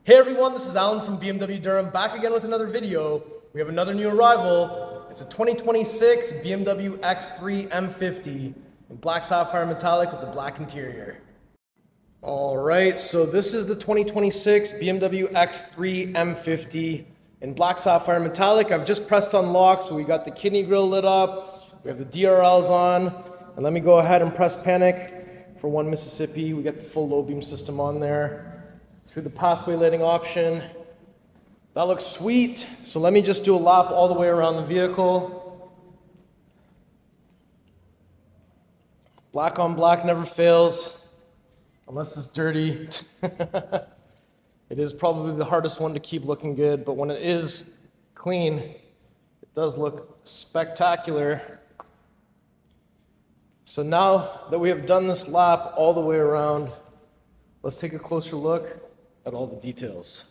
Hey everyone, this is Alan from BMW Durham, back again with another video. We have another new arrival. It's a 2026 BMW X3 M50 in Black Sapphire Metallic with the black interior. Alright, so this is the 2026 BMW X3 M50 in Black Sapphire Metallic. I've just pressed unlock, so we got the kidney grille lit up, we have the DRLs on, and let me go ahead and press panic for 1 Mississippi. We got the full low beam system on there. Through the pathway lighting option. That looks sweet. So let me just do a lap all the way around the vehicle. Black on black never fails, unless it's dirty. It is probably the hardest one to keep looking good, but when it is clean, it does look spectacular. So now that we have done this lap all the way around, let's take a closer look at all the details.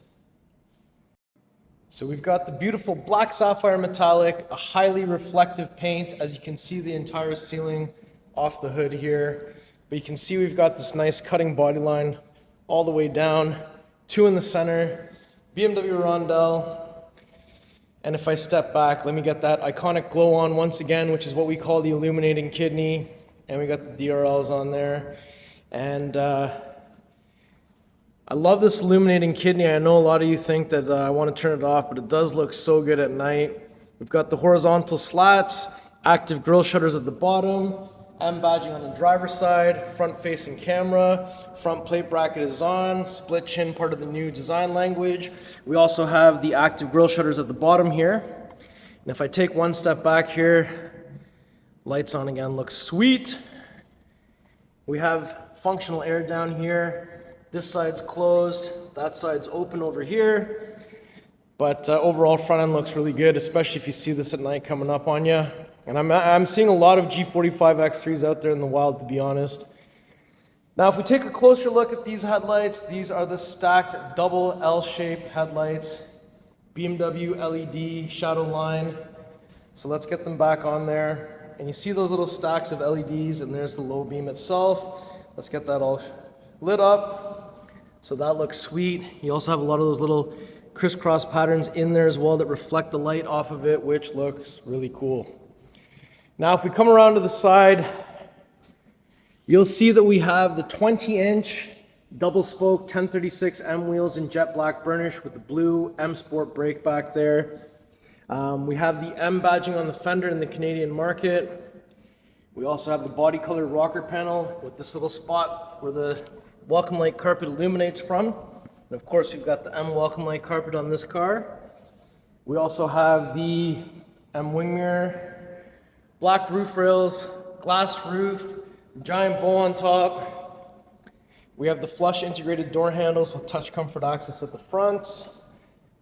So we've got the beautiful Black Sapphire Metallic, a highly reflective paint. As you can see the entire ceiling off the hood here. But you can see we've got this nice cutting body line all the way down, 2 in the center, BMW rondelle. And if I step back, let me get that iconic glow on once again, which is what we call the illuminating kidney. And we got the DRLs on there. And I love this illuminating kidney. I know a lot of you think that I want to turn it off, but it does look so good at night. We've got the horizontal slats, active grille shutters at the bottom, M badging on the driver's side, front facing camera, front plate bracket is on, split chin, part of the new design language. We also have the active grille shutters at the bottom here. And if I take one step back here, lights on again, looks sweet. We have functional air down here. This side's closed, that side's open over here. But overall front end looks really good, especially if you see this at night coming up on you. And I'm seeing a lot of G45 X3s out there in the wild, to be honest. Now if we take a closer look at these headlights, these are the stacked double L-shaped headlights, BMW LED shadow line. So let's get them back on there. And you see those little stacks of LEDs, and there's the low beam itself. Let's get that all lit up. So that looks sweet. You also have a lot of those little crisscross patterns in there as well that reflect the light off of it, which looks really cool. Now if we come around to the side, you'll see that we have the 20-inch double spoke 1036M wheels in jet black burnish with the blue M Sport brake back there. We have the M badging on the fender in the Canadian market. We also have the body color rocker panel with this little spot where the welcome light carpet illuminates from. And of course, we've got the M welcome light carpet on this car. We also have the M wing mirror, black roof rails, glass roof, giant bow on top. We have the flush integrated door handles with touch comfort access at the front.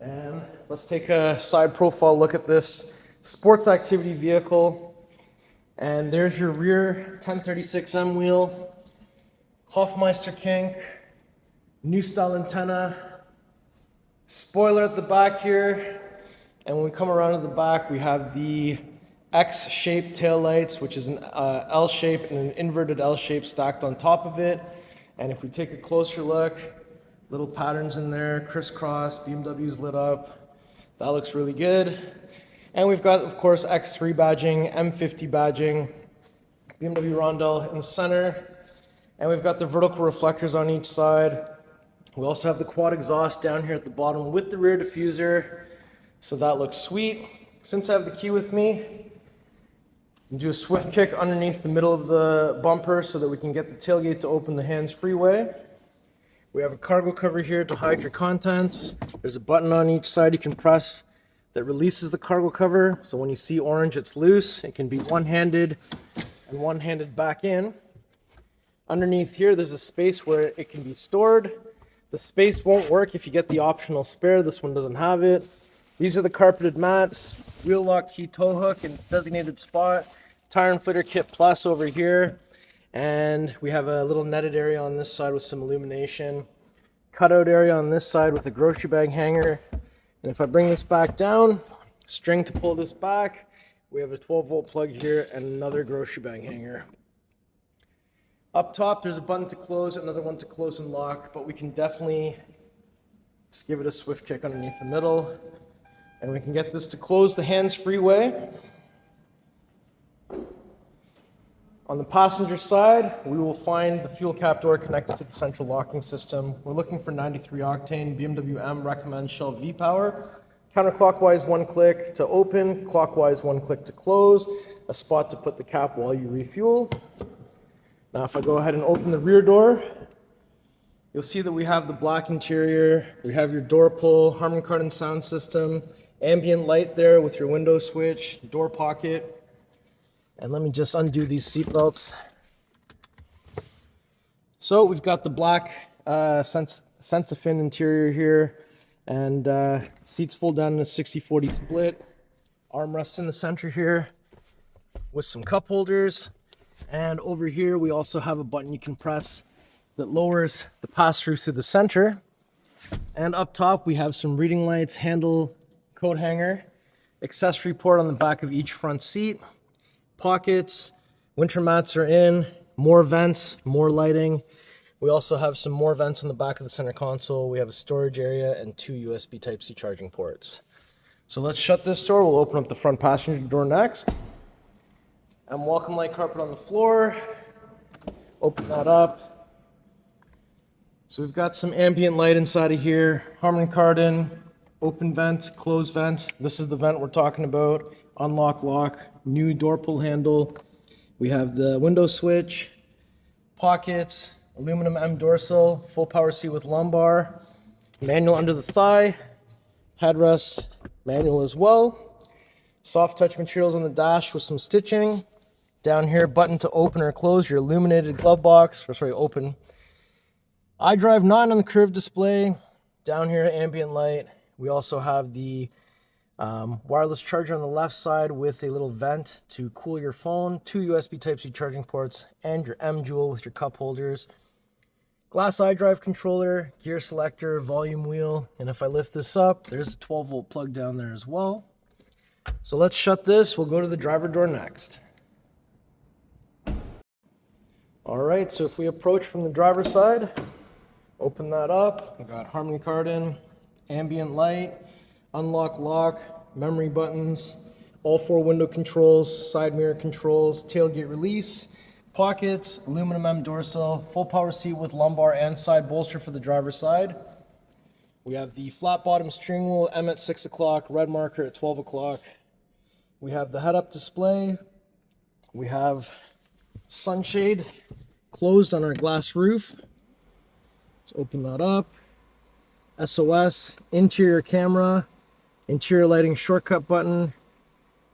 And let's take a side profile look at this sports activity vehicle. And there's your rear 1036M wheel. Hofmeister kink, new style antenna, spoiler at the back here, and when we come around to the back, we have the X-shaped tail lights, which is an L shape and an inverted L shape stacked on top of it. And if we take a closer look, little patterns in there, crisscross, BMW's lit up. That looks really good. And we've got, of course, X3 badging, M50 badging, BMW rondelle in the center. And we've got the vertical reflectors on each side. We also have the quad exhaust down here at the bottom with the rear diffuser. So that looks sweet. Since I have the key with me, I'll do a swift kick underneath the middle of the bumper so that we can get the tailgate to open the hands-free way. We have a cargo cover here to hide your contents. There's a button on each side you can press that releases the cargo cover. So when you see orange, it's loose. It can be one-handed and one-handed back in. Underneath here, there's a space where it can be stored. The space won't work if you get the optional spare. This one doesn't have it. These are the carpeted mats, wheel lock key tow hook in its designated spot, tire inflator kit plus over here, and we have a little netted area on this side with some illumination, cutout area on this side with a grocery bag hanger. And if I bring this back down, string to pull this back, we have a 12-volt plug here and another grocery bag hanger. Up top, there's a button to close, another one to close and lock, but we can definitely Just give it a swift kick underneath the middle, and we can get this to close the hands-free way. On the passenger side, we will find the fuel cap door connected to the central locking system. We're looking for 93 octane. BMW M recommends Shell V-Power. Counterclockwise, one click to open, clockwise, one click to close, a spot to put the cap while you refuel. Now, if I go ahead and open the rear door, you'll see that we have the black interior, we have your door pull, Harman Kardon sound system, ambient light there with your window switch, door pocket. And let me just undo these seat belts. So we've got the black Sensafin interior here, and seats fold down in a 60-40 split. Armrests in the center here with some cup holders. And over here we also have a button you can press that lowers the pass-through through the center. And up top we have some reading lights, handle, coat hanger, accessory port on the back of each front seat. Pockets, winter mats are in, more vents, more lighting. We also have some more vents on the back of the center console. We have a storage area and 2 USB Type-C charging ports. So let's shut this door. We'll open up the front passenger door next. And welcome light carpet on the floor. Open that up. So we've got some ambient light inside of here. Harman Kardon, open vent, closed vent. This is the vent we're talking about. Unlock, lock, new door pull handle. We have the window switch, pockets, aluminum M dorsal, full power seat with lumbar, manual under the thigh, headrest, manual as well. Soft touch materials on the dash with some stitching. Down here, button to open or close your illuminated glove box, or sorry, open. xDrive 9 on the curved display. Down here, ambient light. We also have the wireless charger on the left side with a little vent to cool your phone, 2 USB Type-C charging ports, and your M Jewel with your cup holders. Glass xDrive controller, gear selector, volume wheel, and if I lift this up, there's a 12-volt plug down there as well. So let's shut this. We'll go to the driver door next. All right, so if we approach from the driver's side, open that up. We've got Harman Kardon, ambient light, unlock, lock, memory buttons, all 4 window controls, side mirror controls, tailgate release, pockets, aluminum M dorsal, full power seat with lumbar and side bolster for the driver's side. We have the flat bottom steering wheel, M at 6 o'clock, red marker at 12 o'clock. We have the head-up display. We have sunshade closed on our glass roof. Let's open that up. SOS, interior camera, interior lighting shortcut button,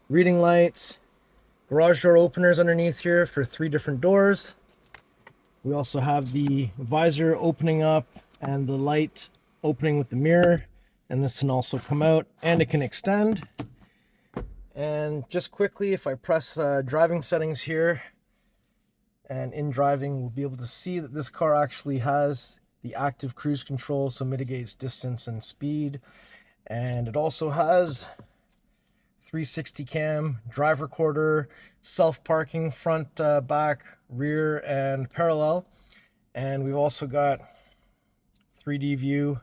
reading lights, garage door openers underneath here for 3 different doors. We also have the visor opening up and the light opening with the mirror, and this can also come out and it can extend. And just quickly, if I press driving settings here, and in driving, we'll be able to see that this car actually has the active cruise control, so mitigates distance and speed. And it also has 360 cam, drive recorder, self-parking, front, back, rear, and parallel. And we've also got 3D view.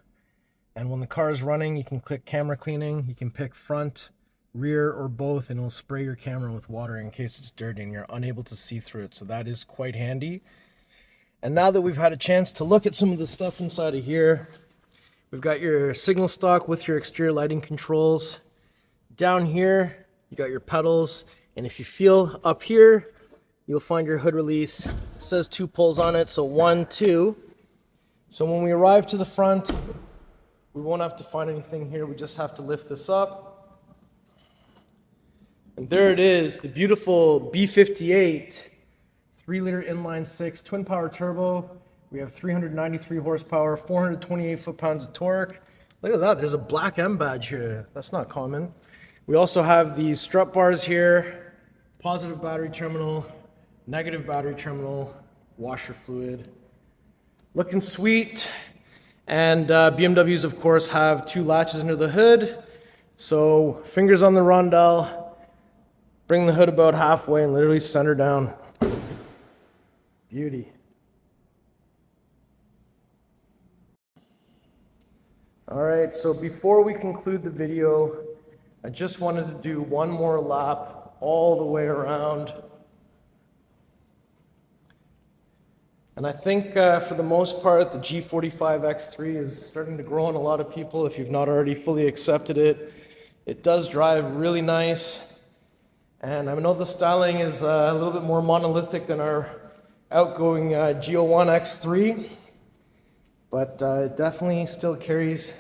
And when the car is running, you can click camera cleaning. You can pick front, rear, or both, and it'll spray your camera with water in case it's dirty and you're unable to see through it. So that is quite handy. And now that we've had a chance to look at some of the stuff inside of here, we've got your signal stock with your exterior lighting controls. Down here, you got your pedals. And if you feel up here, you'll find your hood release. It says 2 pulls on it, so 1, 2. So when we arrive to the front, we won't have to find anything here. We just have to lift this up. And there it is, the beautiful B58 3-liter inline-6 twin power turbo. We have 393 horsepower, 428 foot-pounds of torque. Look at that, there's a black M badge here. That's not common. We also have these strut bars here, positive battery terminal, negative battery terminal, washer fluid. Looking sweet. And BMWs, of course, have 2 latches under the hood. So fingers on the rondelle, bring the hood about halfway and literally center down. Beauty. All right, so before we conclude the video, I just wanted to do one more lap all the way around. And I think for the most part, the G45 X3 is starting to grow on a lot of people if you've not already fully accepted it. It does drive really nice. And I know the styling is a little bit more monolithic than our outgoing G01 X3, but it definitely still carries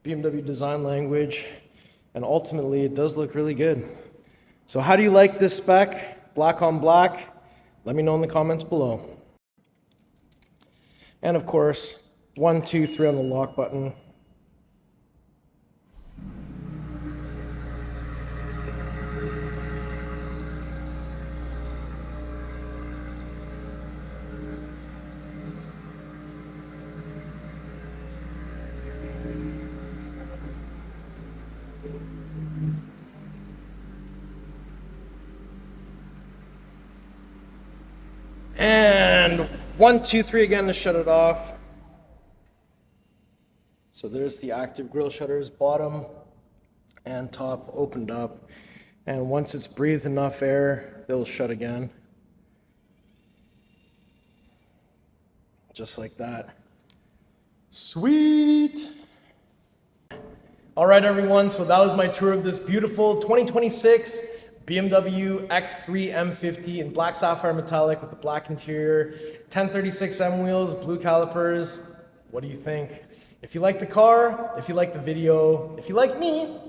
BMW design language, and ultimately it does look really good. So how do you like this spec, black on black? Let me know in the comments below. And of course, 1, 2, 3 on the lock button. And 1, 2, 3 again to shut it off. So there's the active grille shutters, bottom and top opened up. And once it's breathed enough air, they'll shut again. Just like that. Sweet! All right, everyone, so that was my tour of this beautiful 2026 BMW X3 M50 in Black Sapphire Metallic with the black interior, 1036M wheels, blue calipers. What do you think? If you like the car, if you like the video, if you like me,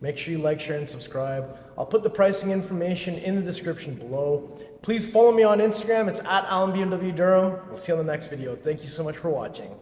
make sure you like, share, and subscribe. I'll put the pricing information in the description below. Please follow me on Instagram. It's @AlanBMW Durham. We'll see you on the next video. Thank you so much for watching.